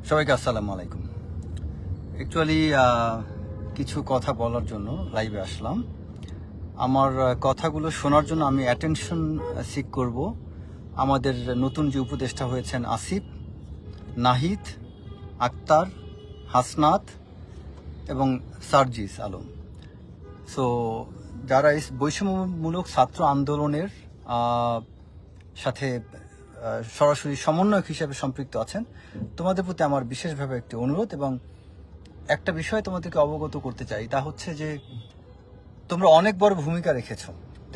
সবাইকে আসসালামু আলাইকুম। অ্যাকচুয়ালি কিছু কথা বলার জন্য লাইভে আসলাম। আমার কথাগুলো শোনার জন্য আমি অ্যাটেনশন সিক করব আমাদের নতুন যে উপদেষ্টা হয়েছেন আসিফ, নাহিদ, আক্তার, হাসনাত এবং সার্জিস আলম। সো যারা এই বৈষম্যমূলক ছাত্র আন্দোলনের সাথে সরাসরি সমন্বয়ক হিসেবে সম্পৃক্ত আছেন, তোমাদের প্রতি আমার বিশেষভাবে একটি অনুরোধ এবং একটা বিষয় তোমাদেরকে অবগত করতে চাই। তা হচ্ছে যে তোমরা অনেক বড় ভূমিকা রেখেছ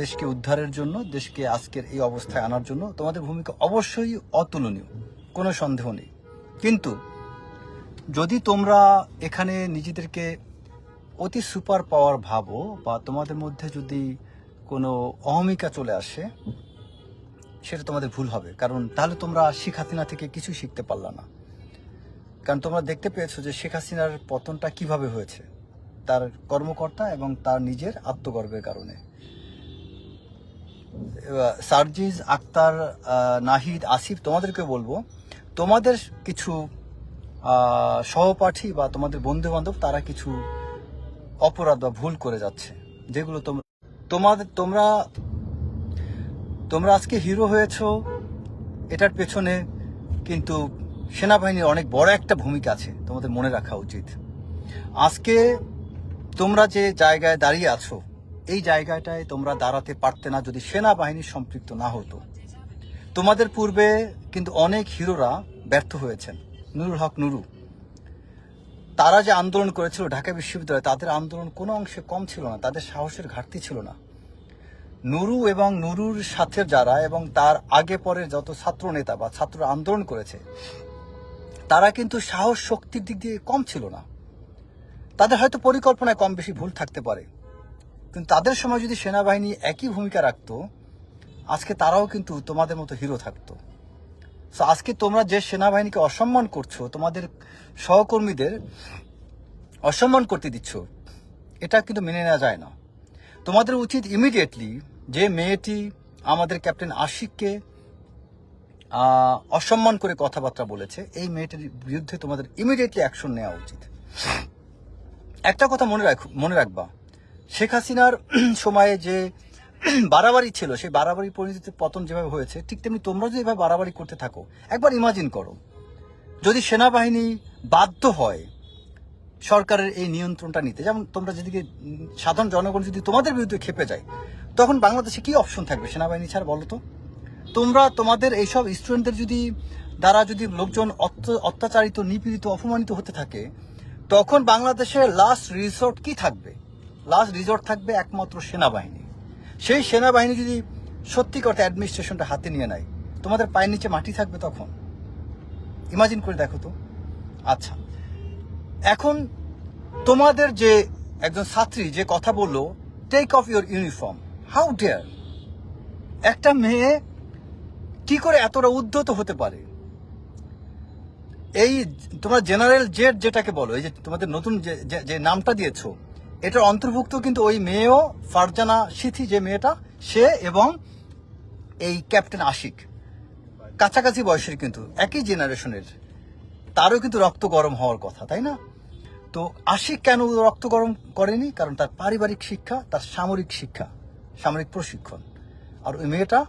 দেশকে উদ্ধারের জন্য, দেশকে আজকের এই অবস্থায় আনার জন্য। তোমাদের ভূমিকা অবশ্যই অতুলনীয়, কোনো সন্দেহ নেই। কিন্তু যদি তোমরা এখানে নিজেদেরকে অতি সুপার পাওয়ার ভাবো বা তোমাদের মধ্যে যদি কোনো অহমিকা চলে আসে, সেটা তোমাদের ভুল হবে। কারণ তাহলে তোমরা শেখ হাসিনা থেকে কিছু শিখতে পারলা না। কারণ তোমরা দেখতে পেয়েছো যে শেখ হাসিনার পতনটা কিভাবে হয়েছে, তার কর্মকর্তা এবং তার নিজের আত্মগর্বের কারণে। সার্জিজ, আক্তার, নাহিদ, আসিফ, তোমাদেরকে বলবো, তোমাদের কিছু সহপাঠী বা তোমাদের বন্ধু বান্ধব তারা কিছু অপরাধ বা ভুল করে যাচ্ছে, যেগুলো তোমরা আজকে হিরো হয়েছো। এটার পেছনে কিন্তু সেনাবাহিনীর অনেক বড় একটা ভূমিকা আছে, তোমাদের মনে রাখা উচিত। আজকে তোমরা যে জায়গায় দাঁড়িয়ে আছো, এই জায়গাটায় তোমরা দাঁড়াতে পারতে না যদি সেনাবাহিনী সম্পৃক্ত না হতো। তোমাদের পূর্বে কিন্তু অনেক হিরোরা ব্যর্থ হয়েছেন। নুরুল হক নুরু, তারা যে আন্দোলন করেছিল ঢাকা বিশ্ববিদ্যালয়ে, তাদের আন্দোলন কোনো অংশে কম ছিল না, তাদের সাহসের ঘাটতি ছিল না। নুরু এবং নুরুর সাথে যারা এবং তার আগে পরে যত ছাত্র নেতা বা ছাত্র আন্দোলন করেছে, তারা কিন্তু সাহস শক্তির দিক দিয়ে কম ছিল না। তাদের হয়তো পরিকল্পনায় কম বেশি ভুল থাকতে পারে, কিন্তু তাদের সময় যদি সেনাবাহিনী একই ভূমিকা রাখতো, আজকে তারাও কিন্তু তোমাদের মতো হিরো থাকতো। সো আজকে তোমরা যে সেনাবাহিনীকে অসম্মান করছো, তোমাদের সহকর্মীদের অসম্মান করতে দিচ্ছ, এটা কিন্তু মেনে নেওয়া যায় না। তোমাদের উচিত ইমিডিয়েটলি, যে মেয়েটি আমাদের ক্যাপ্টেন আশিককে অসম্মান করে কথাবার্তা বলেছে, এই মেয়েটির বিরুদ্ধে তোমাদের ইমিডিয়েটলি অ্যাকশন নেওয়া উচিত। একটা কথা মনে রাখবা, শেখ হাসিনার সময়ে যে বাড়াবাড়ি ছিল, সেই বাড়াবাড়ি পরিণতিতে পতন যেভাবে হয়েছে, ঠিক তেমনি তোমরা যদি এভাবে বাড়াবাড়ি করতে থাকো, একবার ইমাজিন করো যদি সেনাবাহিনী বাধ্য হয় সরকারের এই নিয়ন্ত্রণটা নিতে, যেমন তোমরা যেদিকে সাধারণ জনগণ যদি তোমাদের বিরুদ্ধে খেপে যায়, তখন বাংলাদেশে কি অপশন থাকবে সেনাবাহিনী ছাড়া, বলো তো? তোমরা তোমাদের এইসব স্টুডেন্টদের দ্বারা যদি লোকজন অত্যাচারিত, নিপীড়িত, অপমানিত হতে থাকে, তখন বাংলাদেশের লাস্ট রিসোর্ট কি থাকবে? লাস্ট রিসোর্ট থাকবে একমাত্র সেনাবাহিনী। সেই সেনাবাহিনী যদি সত্যি করতে অ্যাডমিনিস্ট্রেশনটা হাতে নিয়ে নেয়, তোমাদের পায়ের নিচে মাটি থাকবে তখন? ইমাজিন করে দেখো তো। আচ্ছা, এখন তোমাদের যে একজন ছাত্রী যে কথা বললো, take off your uniform, how dare! একটা মেয়ে কি করে এতটা উদ্ধত হতে পারে? এই তোমরা জেনারেল জেড যেটাকে বলো, এই যে তোমাদের নতুন যে নামটা দিয়েছো, এটার অন্তর্ভুক্ত কিন্তু ওই মেয়েও, ফারজানা সিথি যে মেয়েটা, সে এবং এই ক্যাপ্টেন আশিক কাছাকাছি বয়সের, কিন্তু একই জেনারেশনের। তারও কিন্তু রক্ত গরম হওয়ার কথা, তাই না? তো আশিক কেন রক্ত গরম করেনি? কারণ তার পারিবারিক শিক্ষা, তার সামরিক শিক্ষা, সামরিক প্রশিক্ষণ। আর ওই মেয়েটা,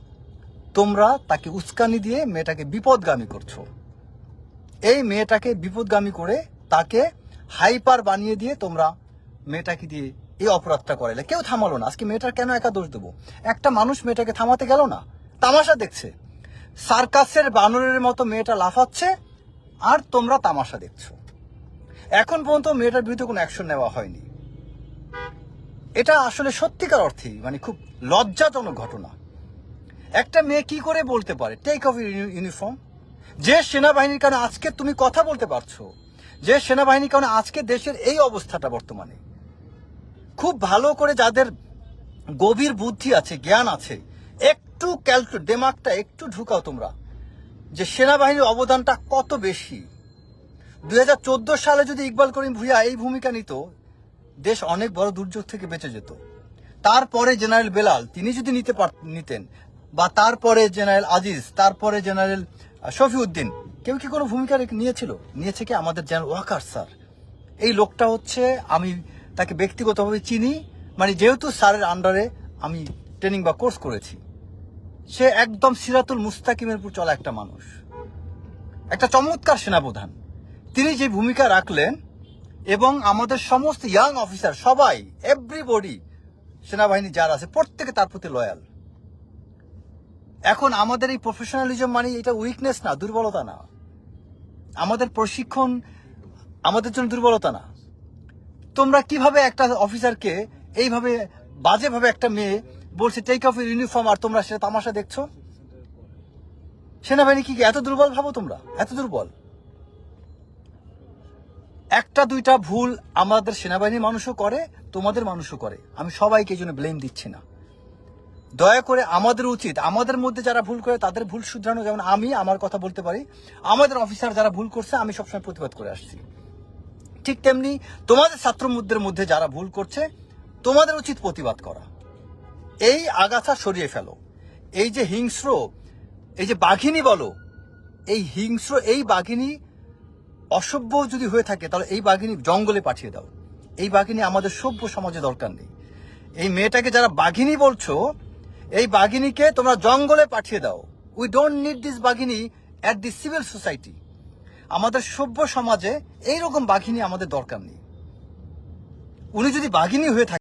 তোমরা তাকে উস্কানি দিয়ে মেয়েটাকে বিপদগামী করছো। এই মেয়েটাকে বিপদগামী করে তাকে হাইপার বানিয়ে দিয়ে তোমরা মেয়েটাকে দিয়ে এই অপরাধটা করাইলে, কেউ থামালো না। আজকে মেয়েটার কেন একা দোষ দেবো? একটা মানুষ মেয়েটাকে থামাতে গেল না, তামাশা দেখছে। সার্কাসের বানরের মতো মেয়েটা লাফাচ্ছে আর তোমরা তামাশা দেখছো। এখন পর্যন্ত মেয়েটার বিরুদ্ধে কোনো অ্যাকশন নেওয়া হয়নি। এটা আসলে সত্যিকার অর্থেই মানে খুব লজ্জাজনক ঘটনা। একটা মেয়ে কি করে বলতে পারে টেক অফ ইউনিফর্ম? যে সেনাবাহিনীর কারণে আজকে তুমি কথা বলতে পারছো, যে সেনাবাহিনীর কারণে আজকে দেশের এই অবস্থাটা বর্তমানে, খুব ভালো করে যাদের গভীর বুদ্ধি আছে, জ্ঞান আছে, একটু দিমাগটা একটু ঢুকাও তোমরা, যে সেনাবাহিনীর অবদানটা কত বেশি। 2014 সালে যদি ইকবাল করিম ভূঁইয়া এই ভূমিকা নিত, দেশ অনেক বড় দুর্যোগ থেকে বেঁচে যেত। তারপরে জেনারেল বেলাল তিনি যদি নিতেন, বা তারপরে জেনারেল আজিজ, তারপরে জেনারেল শফিউদ্দিন, কেউ কি কোনো ভূমিকা নিয়েছিল? নিয়েছে কি আমাদের জেনারেল ওয়াকার স্যার। এই লোকটা হচ্ছে, আমি তাকে ব্যক্তিগতভাবে চিনি, মানে যেহেতু স্যারের আন্ডারে আমি ট্রেনিং বা কোর্স করেছি। সে একদম সিরাতুল মুস্তাকিমের উপর চলা একটা মানুষ, একটা চমৎকার সেনাপ্রধান। তিনি যে ভূমিকা রাখলেন এবং আমাদের সমস্ত ইয়াং অফিসার সবাই, এভরিবডি, সেনাবাহিনী যারা আছে প্রত্যেকে তার প্রতি লয়াল। এখন আমাদের এই প্রফেশনালিজম মানে এটা উইকনেস না, দুর্বলতা না। আমাদের প্রশিক্ষণ আমাদের জন্য দুর্বলতা না। তোমরা কিভাবে একটা অফিসারকে এইভাবে বাজেভাবে একটা মেয়ে বলছে টেক অফ ইউর ইউনিফর্ম, আর তোমরা সেটা তামাশা দেখছো? সেনাবাহিনী কি এত দুর্বল ভাবো তোমরা? এত দুর্বল? একটা দুইটা ভুল আমাদের সেনাবাহিনীর মানুষও করে, তোমাদের মানুষও করে। আমি সবাইকে এই জন্য ব্লেম দিচ্ছি না। দয়া করে আমাদের উচিত, আমাদের মধ্যে যারা ভুল করে তাদের ভুল শুধরানো। যেমন আমি আমার কথা বলতে পারি, আমাদের অফিসার যারা ভুল করছে আমি সবসময় প্রতিবাদ করে আসছি। ঠিক তেমনি তোমাদের ছাত্রদের মধ্যে যারা ভুল করছে তোমাদের উচিত প্রতিবাদ করা। এই আগাছা সরিয়ে ফেলো। এই যে হিংস্র, এই যে বাঘিনী বলো, এই হিংস্র এই বাঘিনী অসভ্য যদি হয়ে থাকে তাহলে এই বাঘিনী জঙ্গলে পাঠিয়ে দাও। এই বাঘিনী আমাদের সভ্য সমাজে দরকার নেই। এই মেয়েটাকে যারা বাঘিনী বলছো, এই বাঘিনীকে তোমরা জঙ্গলে পাঠিয়ে দাও। We don't need this Baghini at the civil society. আমাদের সভ্য সমাজে এইরকম বাঘিনী আমাদের দরকার নেই। উনি যদি বাঘিনী হয়ে থাকে